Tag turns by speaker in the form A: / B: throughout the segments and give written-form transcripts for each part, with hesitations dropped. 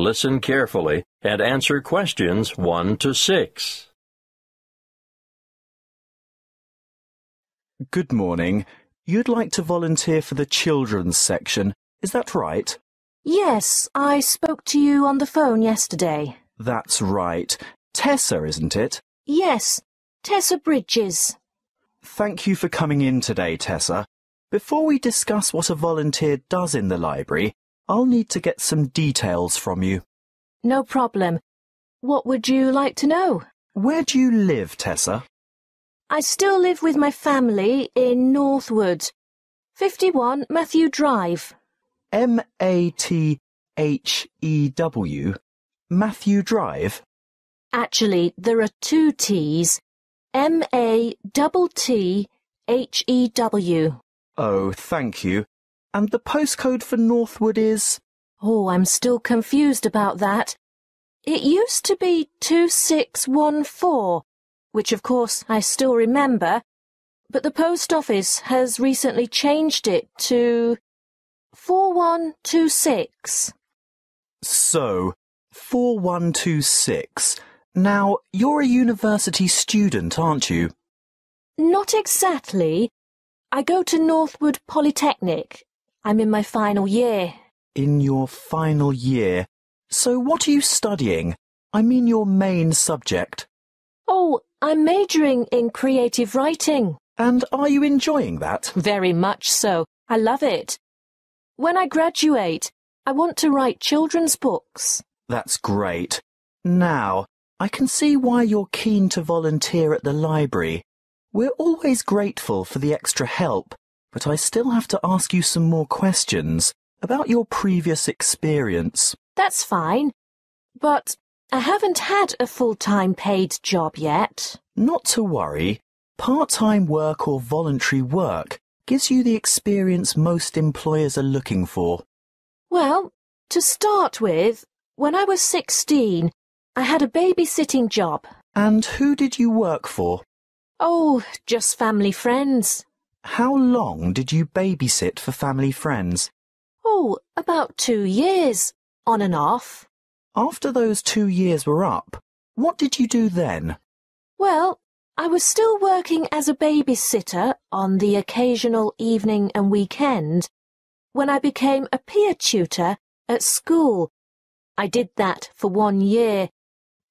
A: Listen carefully and answer questions 1 to 6.
B: Good morning. You'd like to volunteer for the children's section, is that right?
C: Yes, I spoke to you on the phone yesterday.
B: That's right. Tessa, isn't it?
C: Yes, Tessa Bridges.
B: Thank you for coming in today, Tessa. Before we discuss what a volunteer does in the library, I'll need to get some details from you.
C: No problem. What would you like to know?
B: Where do you live, Tessa?
C: I still live with my family in Northwood, 51 Matthew Drive.
B: M-A-T-H-E-W? Matthew Drive?
C: Actually, there are 2 T's. M-A-T-T-H-E-W.
B: Oh, thank you. And the postcode for Northwood is?
C: Oh, I'm still confused about that. It used to be 2614, which of course I still remember, but the post office has recently changed it to 4126.
B: So, 4126. Now, you're a university student, aren't you?
C: Not exactly. I go to Northwood Polytechnic. I'm in my final year.
B: In your final year. So what are you studying? I mean your main subject.
C: Oh, I'm majoring in creative writing.
B: And are you enjoying that?
C: Very much so. I love it. When I graduate, I want to write children's books.
B: That's great. Now, I can see why you're keen to volunteer at the library. We're always grateful for the extra help, but I still have to ask you some more questions about your previous experience.
C: That's fine, but I haven't had a full-time paid job yet.
B: Not to worry. Part-time work or voluntary work gives you the experience most employers are looking for.
C: Well, to start with, when I was 16, I had a babysitting job.
B: And who did you work for?
C: Oh, just family friends.
B: How long did you babysit for family friends?
C: Oh, about 2 years, on and off.
B: After those 2 years were up, what did you do then?
C: Well, I was still working as a babysitter on the occasional evening and weekend when I became a peer tutor at school. I did that for 1 year,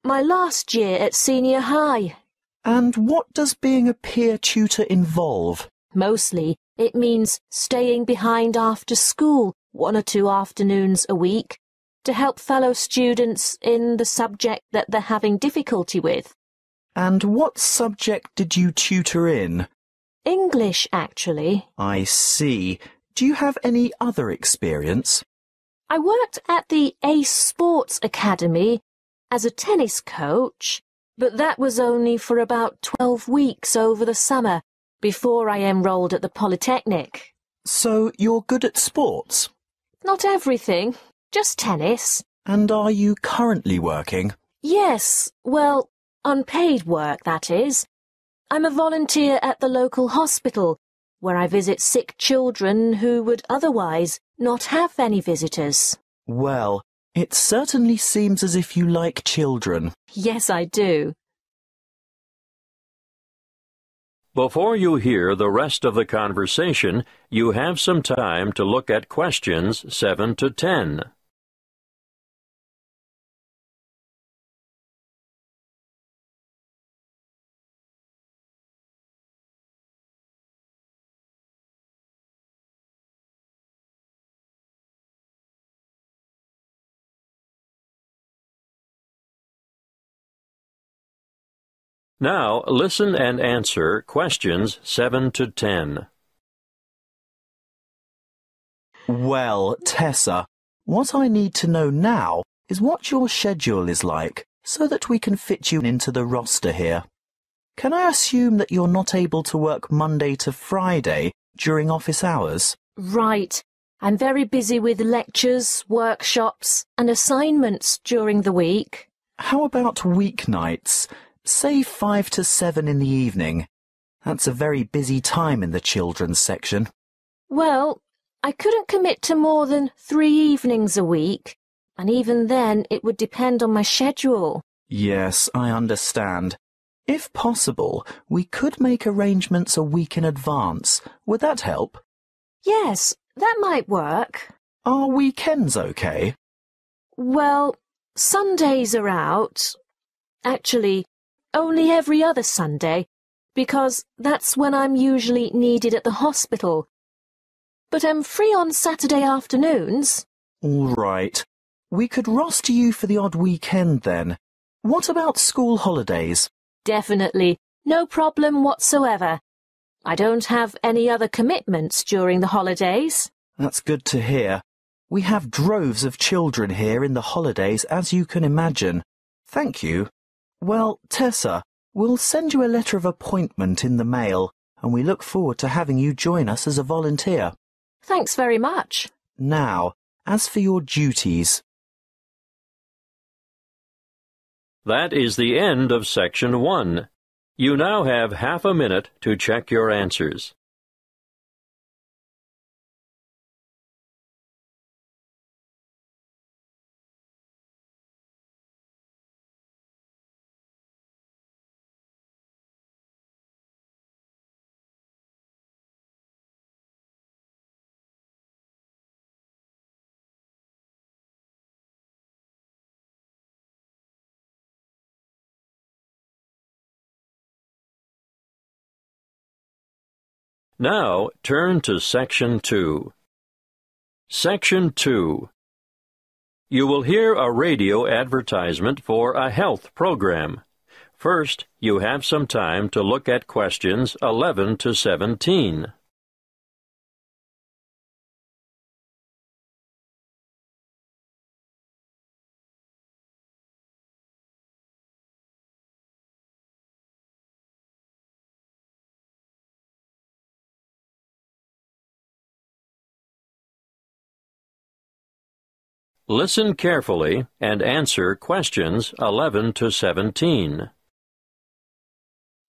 C: my last year at senior high.
B: And what does being a peer tutor involve?
C: Mostly, it means staying behind after school 1 or 2 afternoons a week to help fellow students in the subject that they're having difficulty with.
B: And what subject did you tutor in?
C: English, actually.
B: I see. Do you have any other experience?
C: I worked at the Ace Sports Academy as a tennis coach, but that was only for about 12 weeks over the summer before I enrolled at the Polytechnic.
B: So you're good at sports?
C: Not everything, just tennis.
B: And are you currently working?
C: Yes, well, unpaid work, that is. I'm a volunteer at the local hospital, where I visit sick children who would otherwise not have any visitors.
B: Well, it certainly seems as if you like children.
C: Yes, I do.
A: Before you hear the rest of the conversation, you have some time to look at questions 7 to 10. Now, listen and answer questions 7 to 10.
B: Well, Tessa, what I need to know now is what your schedule is like, so that we can fit you into the roster here. Can I assume that you're not able to work Monday to Friday during office hours?
C: Right. I'm very busy with lectures, workshops, and assignments during the week.
B: How about weeknights? Say 5 to 7 in the evening. That's a very busy time in the children's section.
C: Well, I couldn't commit to more than 3 evenings a week. and even then it would depend on my schedule.
B: Yes, I understand. If possible, we could make arrangements a week in advance. Would that help?
C: Yes, that might work.
B: Are weekends okay?
C: Well, Sundays are out. Actually, only every other Sunday, because that's when I'm usually needed at the hospital. But I'm free on Saturday afternoons.
B: All right. We could roster you for the odd weekend then. What about school holidays?
C: Definitely. No problem whatsoever. I don't have any other commitments during the holidays.
B: That's good to hear. We have droves of children here in the holidays, as you can imagine. Thank you. Well, Tessa, we'll send you a letter of appointment in the mail, and we look forward to having you join us as a volunteer.
C: Thanks very much.
B: Now, as for your duties.
A: That is the end of Section 1. You now have half a minute to check your answers. Now, turn to Section 2. Section 2. You will hear a radio advertisement for a health program. First, you have some time to look at questions 11 to 17. Listen carefully and answer questions 11 to 17.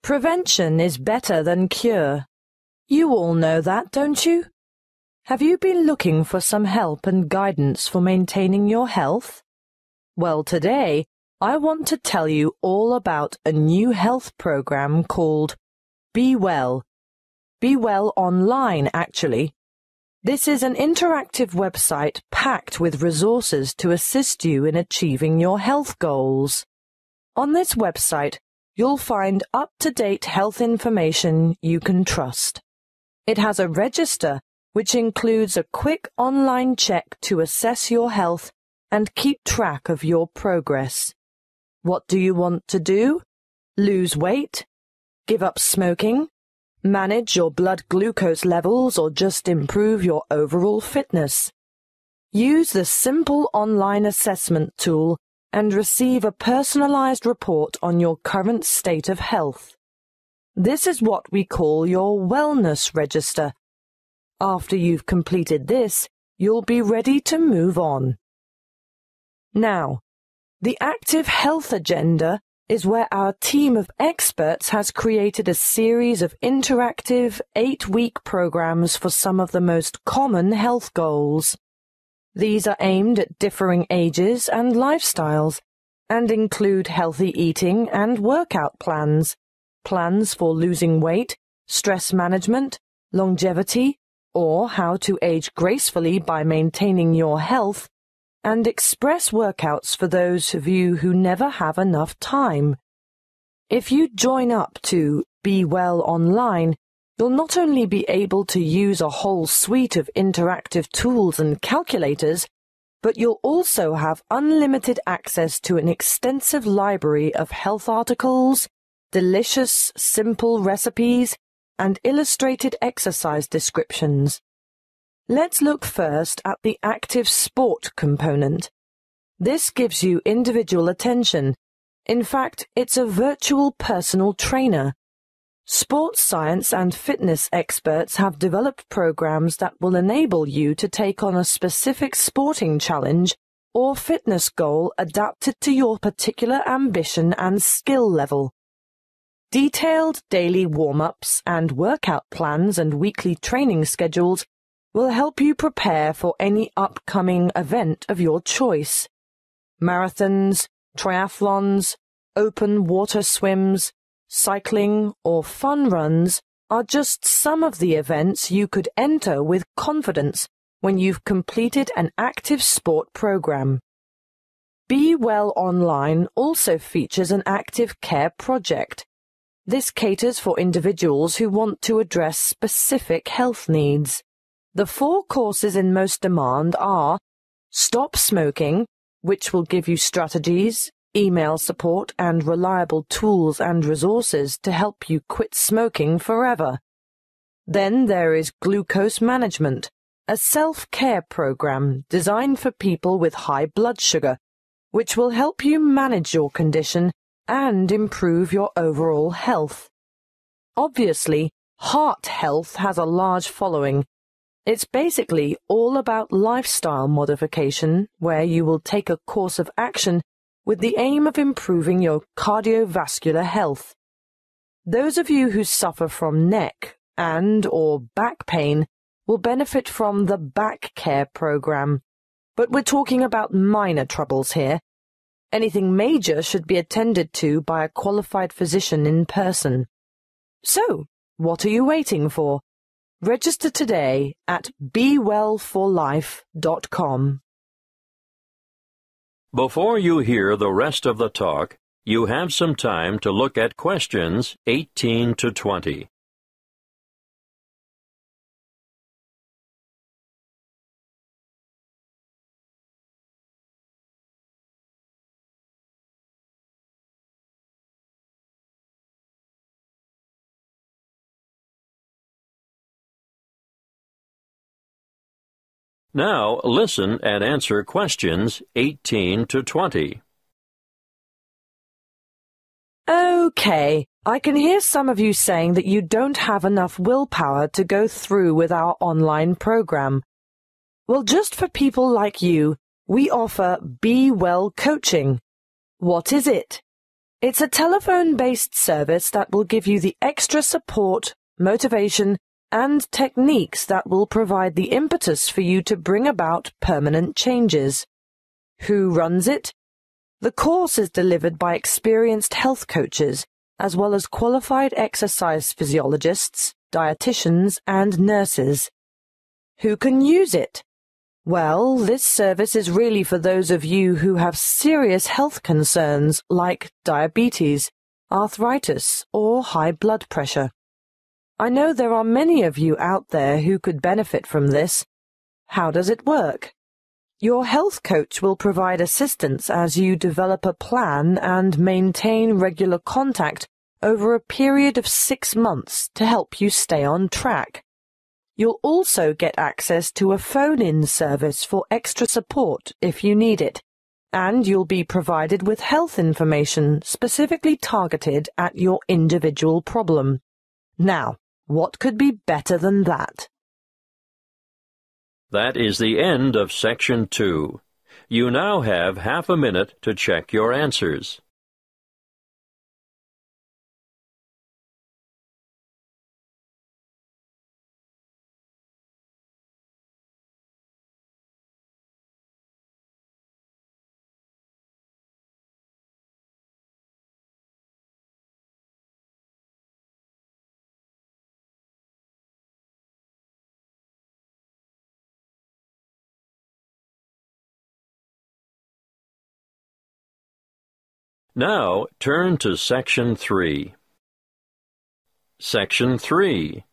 D: Prevention is better than cure. You all know that, don't you? Have you been looking for some help and guidance for maintaining your health? Well, today, I want to tell you all about a new health program called Be Well. Be Well Online, actually. This is an interactive website packed with resources to assist you in achieving your health goals. On this website, you'll find up-to-date health information you can trust. It has a register which includes a quick online check to assess your health and keep track of your progress. What do you want to do? Lose weight? Give up smoking? Manage your blood glucose levels or just improve your overall fitness? Use the simple online assessment tool and receive a personalized report on your current state of health. This is what we call your wellness register. After you've completed this, you'll be ready to move on. Now, the Active Health Agenda is where our team of experts has created a series of interactive 8-week programs for some of the most common health goals. These are aimed at differing ages and lifestyles and include healthy eating and workout plans, plans for losing weight, stress management, longevity, or how to age gracefully by maintaining your health, and express workouts for those of you who never have enough time. If you join up to Be Well Online, you'll not only be able to use a whole suite of interactive tools and calculators, but you'll also have unlimited access to an extensive library of health articles, delicious, simple recipes, and illustrated exercise descriptions. Let's look first at the active sport component. This gives you individual attention. In fact, it's a virtual personal trainer. Sports science and fitness experts have developed programs that will enable you to take on a specific sporting challenge or fitness goal adapted to your particular ambition and skill level. Detailed daily warm-ups and workout plans and weekly training schedules will help you prepare for any upcoming event of your choice. Marathons, triathlons, open water swims, cycling, or fun runs are just some of the events you could enter with confidence when you've completed an active sport program. Be Well Online also features an active care project. This caters for individuals who want to address specific health needs. The 4 courses in most demand are Stop Smoking, which will give you strategies, email support, and reliable tools and resources to help you quit smoking forever. Then there is Glucose Management, a self-care program designed for people with high blood sugar, which will help you manage your condition and improve your overall health. Obviously, heart health has a large following. It's basically all about lifestyle modification, where you will take a course of action with the aim of improving your cardiovascular health. Those of you who suffer from neck and/or back pain will benefit from the Back Care program, but we're talking about minor troubles here. Anything major should be attended to by a qualified physician in person. So, what are you waiting for? Register today at bewellforlife.com.
A: Before you hear the rest of the talk, you have some time to look at questions 18 to 20. Now listen and answer questions 18 to 20.
D: Okay, I can hear some of you saying that you don't have enough willpower to go through with our online program. Well, just for people like you, we offer Be Well Coaching. What is it? It's a telephone-based service that will give you the extra support, motivation, and techniques that will provide the impetus for you to bring about permanent changes. Who runs it? The course is delivered by experienced health coaches, as well as qualified exercise physiologists, dietitians, and nurses. Who can use it? Well, this service is really for those of you who have serious health concerns like diabetes, arthritis, or high blood pressure. I know there are many of you out there who could benefit from this. How does it work? Your health coach will provide assistance as you develop a plan and maintain regular contact over a period of 6 months to help you stay on track. You'll also get access to a phone-in service for extra support if you need it, and you'll be provided with health information specifically targeted at your individual problem. Now, what could be better than that?
A: That is the end of Section 2. You now have half a minute to check your answers. Now turn to Section 3. Section 3.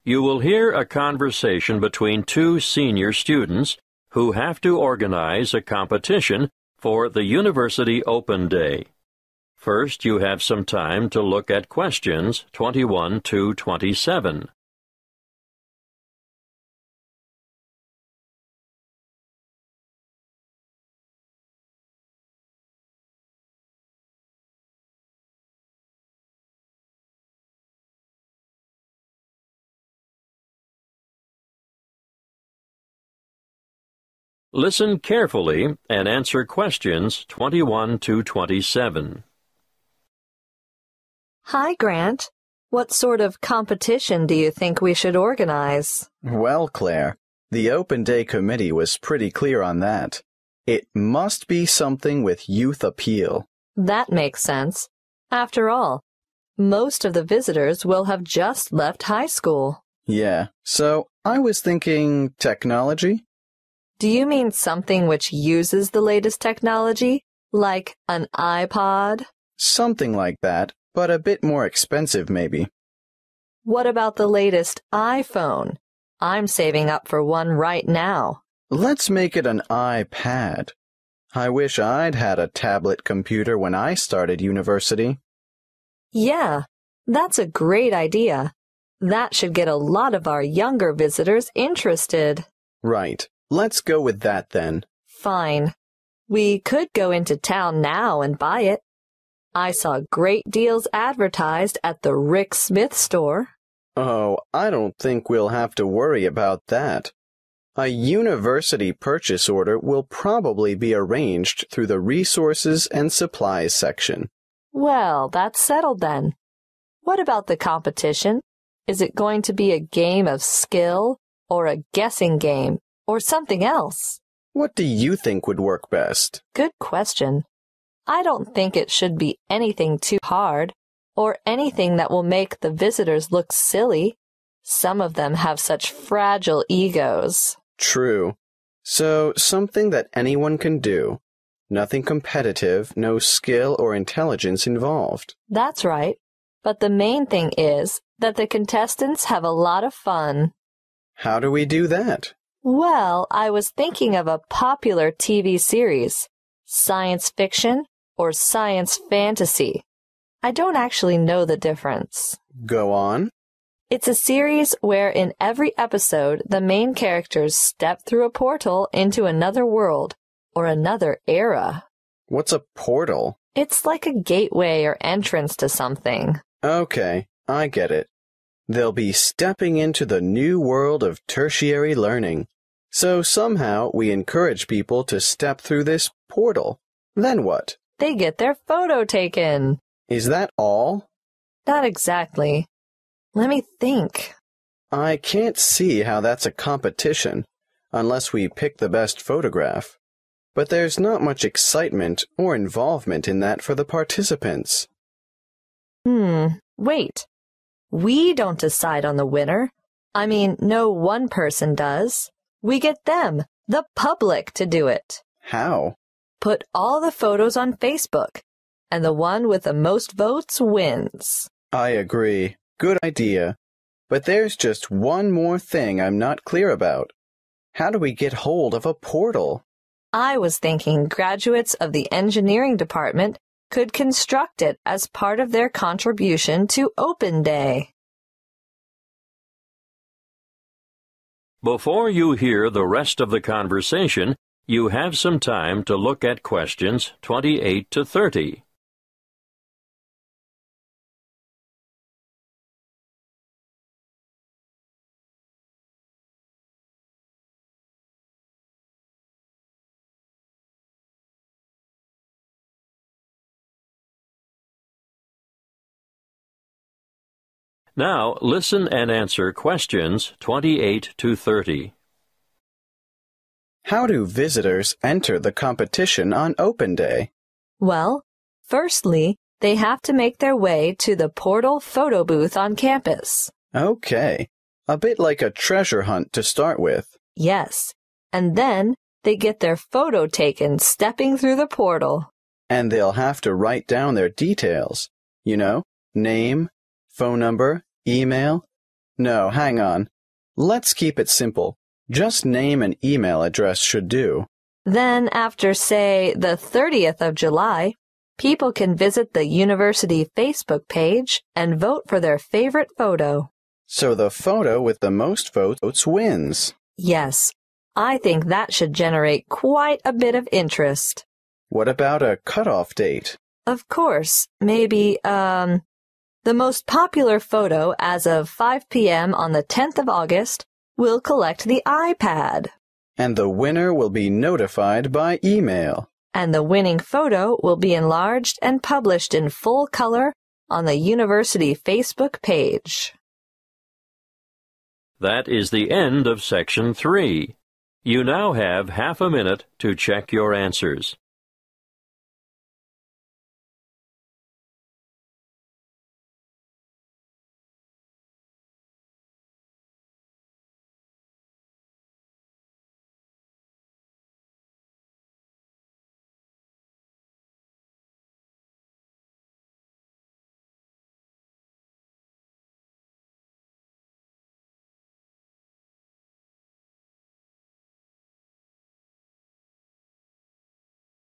A: You will hear a conversation between 2 senior students who have to organize a competition for the University Open Day. First, you have some time to look at questions 21 to 27. Listen carefully and answer questions 21 to 27.
E: Hi, Grant. What sort of competition do you think we should organize?
F: Well, Claire, the Open Day Committee was pretty clear on that. It must be something with youth appeal.
E: That makes sense. After all, most of the visitors will have just left high school.
F: Yeah, so I was thinking technology?
E: Do you mean something which uses the latest technology, like an iPod?
F: Something like that, but a bit more expensive maybe.
E: What about the latest iPhone? I'm saving up for one right now.
F: Let's make it an iPad. I wish I'd had a tablet computer when I started university.
E: Yeah, that's a great idea. That should get a lot of our younger visitors interested.
F: Right. Let's go with that then.
E: Fine. We could go into town now and buy it. I saw great deals advertised at the Rick Smith store.
F: Oh, I don't think we'll have to worry about that. A university purchase order will probably be arranged through the Resources and Supplies section.
E: Well, that's settled then. What about the competition? Is it going to be a game of skill or a guessing game or something else?
F: What do you think would work best?
E: Good question. I don't think it should be anything too hard or anything that will make the visitors look silly. Some of them have such fragile egos.
F: True. So, something that anyone can do. Nothing competitive, no skill or intelligence involved.
E: That's right. But the main thing is that the contestants have a lot of fun.
F: How do we do that?
E: Well, I was thinking of a popular TV series, science fiction or science fantasy. I don't actually know the difference.
F: Go on.
E: It's a series where in every episode the main characters step through a portal into another world or another era.
F: What's a portal?
E: It's like a gateway or entrance to something.
F: Okay, I get it. They'll be stepping into the new world of tertiary learning. So somehow we encourage people to step through this portal. Then what?
E: They get their photo taken.
F: Is that all?
E: Not exactly. Let me think.
F: I can't see how that's a competition, unless we pick the best photograph. But there's not much excitement or involvement in that for the participants.
E: Wait. We don't decide on the winner. I mean, no one person does. We get them, the public, to do it.
F: How?
E: Put all the photos on Facebook, and the one with the most votes wins.
F: I agree. Good idea. But there's just one more thing I'm not clear about. How do we get hold of a portal?
E: I was thinking graduates of the engineering department could construct it as part of their contribution to Open Day.
A: Before you hear the rest of the conversation, you have some time to look at questions 28 to 30. Now, listen and answer questions 28 to 30.
F: How do visitors enter the competition on Open Day?
E: Well, firstly, they have to make their way to the portal photo booth on campus.
F: Okay. A bit like a treasure hunt to start with.
E: Yes, and then they get their photo taken stepping through the portal.
F: And they'll have to write down their details. You know, name, phone number, email. No, hang on. Let's keep it simple. Just name and email address should do.
E: Then after, say, the 30th of July, people can visit the university Facebook page and vote for their favorite photo.
F: So the photo with the most votes wins.
E: Yes, I think that should generate quite a bit of interest.
F: What about a cutoff date?
E: Of course, maybe, the most popular photo as of 5 p.m. on the 10th of August will collect the iPad.
F: And the winner will be notified by email.
E: And the winning photo will be enlarged and published in full color on the university Facebook page.
A: That is the end of Section 3. You now have half a minute to check your answers.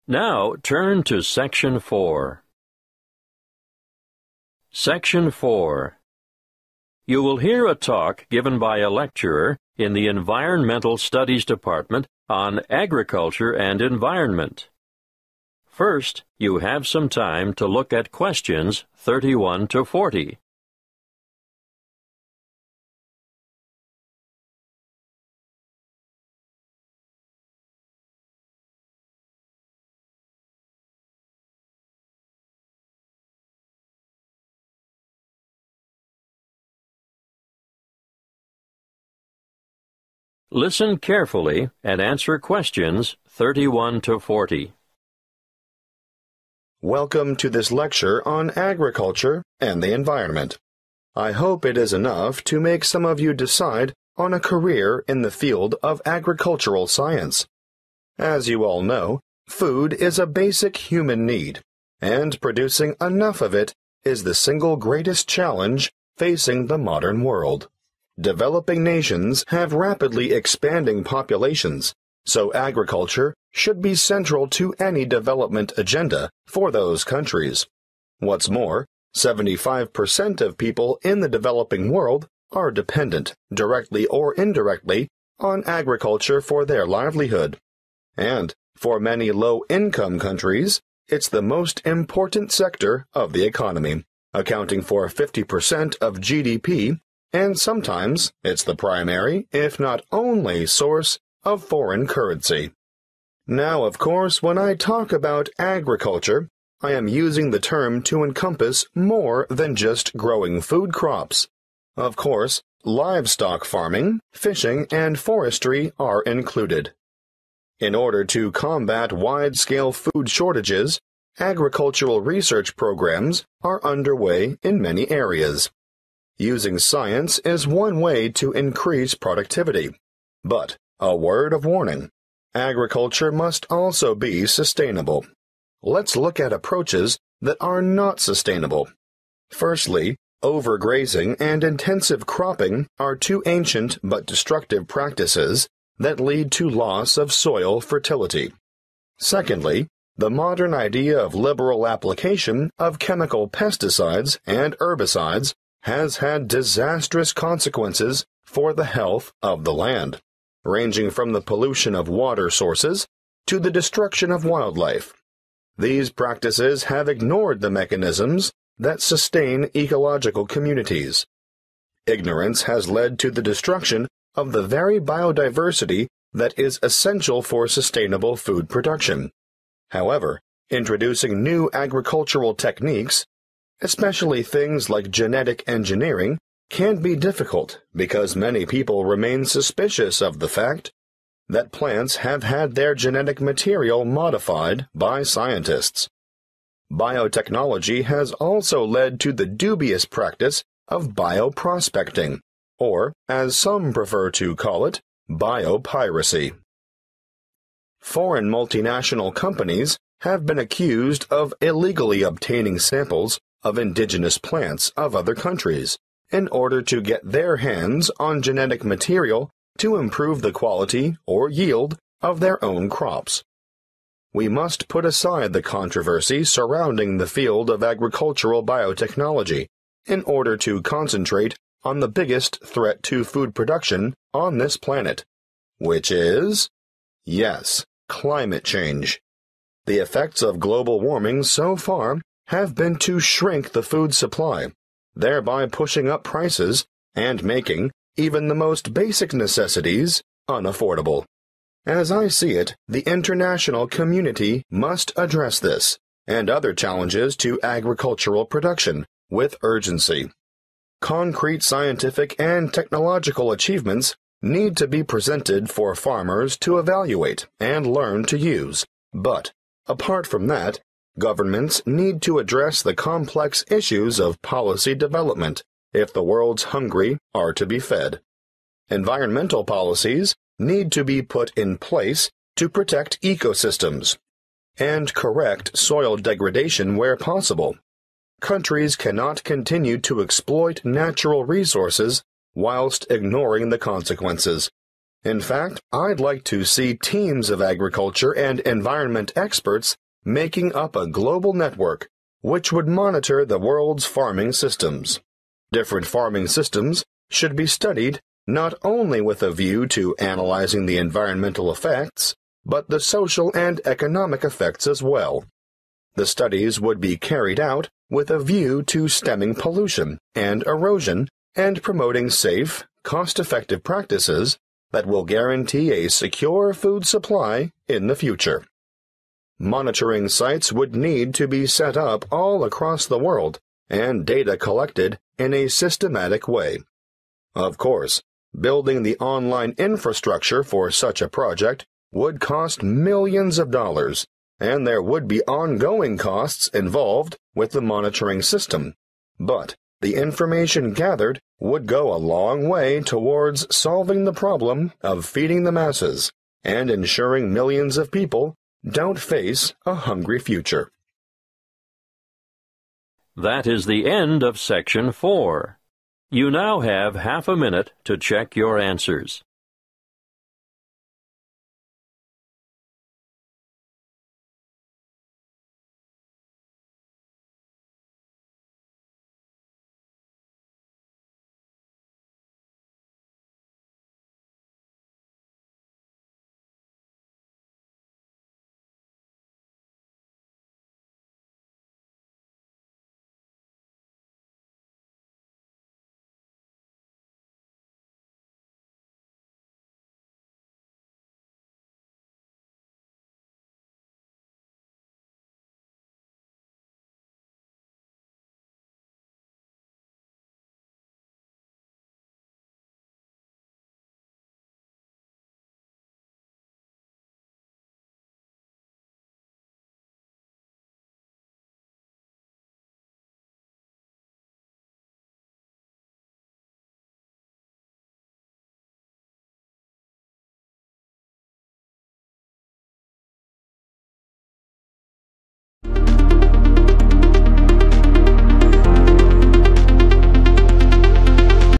A: Now turn to Section 4. Section 4. You will hear a talk given by a lecturer in the Environmental Studies Department on agriculture and environment. First, you have some time to look at questions 31 to 40. Listen carefully and answer questions 31 to 40.
G: Welcome to this lecture on agriculture and the environment. I hope it is enough to make some of you decide on a career in the field of agricultural science. As you all know, food is a basic human need, and producing enough of it is the single greatest challenge facing the modern world. Developing nations have rapidly expanding populations, so agriculture should be central to any development agenda for those countries. What's more, 75% of people in the developing world are dependent, directly or indirectly, on agriculture for their livelihood. And for many low-income countries, it's the most important sector of the economy, accounting for 50% of GDP, and sometimes it's the primary, if not only, source of foreign currency. Now, of course, when I talk about agriculture, I am using the term to encompass more than just growing food crops. Of course, livestock farming, fishing, and forestry are included. In order to combat wide-scale food shortages, agricultural research programs are underway in many areas. Using science is one way to increase productivity. But, a word of warning, agriculture must also be sustainable. Let's look at approaches that are not sustainable. Firstly, overgrazing and intensive cropping are two ancient but destructive practices that lead to loss of soil fertility. Secondly, the modern idea of liberal application of chemical pesticides and herbicides has had disastrous consequences for the health of the land, ranging from the pollution of water sources to the destruction of wildlife. These practices have ignored the mechanisms that sustain ecological communities. Ignorance has led to the destruction of the very biodiversity that is essential for sustainable food production. However, introducing new agricultural techniques, especially things like genetic engineering, can be difficult because many people remain suspicious of the fact that plants have had their genetic material modified by scientists. Biotechnology has also led to the dubious practice of bioprospecting, or, as some prefer to call it, biopiracy. Foreign multinational companies have been accused of illegally obtaining samples of indigenous plants of other countries in order to get their hands on genetic material to improve the quality or yield of their own crops. We must put aside the controversy surrounding the field of agricultural biotechnology in order to concentrate on the biggest threat to food production on this planet, which is, yes, climate change. The effects of global warming so far have been to shrink the food supply, thereby pushing up prices and making even the most basic necessities unaffordable. As I see it, the international community must address this and other challenges to agricultural production with urgency. Concrete scientific and technological achievements need to be presented for farmers to evaluate and learn to use. But, apart from that, governments need to address the complex issues of policy development if the world's hungry are to be fed. Environmental policies need to be put in place to protect ecosystems and correct soil degradation where possible. Countries cannot continue to exploit natural resources whilst ignoring the consequences. In fact, I'd like to see teams of agriculture and environment experts making up a global network which would monitor the world's farming systems. Different farming systems should be studied not only with a view to analyzing the environmental effects, but the social and economic effects as well. The studies would be carried out with a view to stemming pollution and erosion and promoting safe, cost-effective practices that will guarantee a secure food supply in the future. Monitoring sites would need to be set up all across the world and data collected in a systematic way. Of course, building the online infrastructure for such a project would cost millions of dollars, and there would be ongoing costs involved with the monitoring system. But the information gathered would go a long way towards solving the problem of feeding the masses and ensuring millions of people don't face a hungry future.
A: That is the end of Section 4. You now have half a minute to check your answers.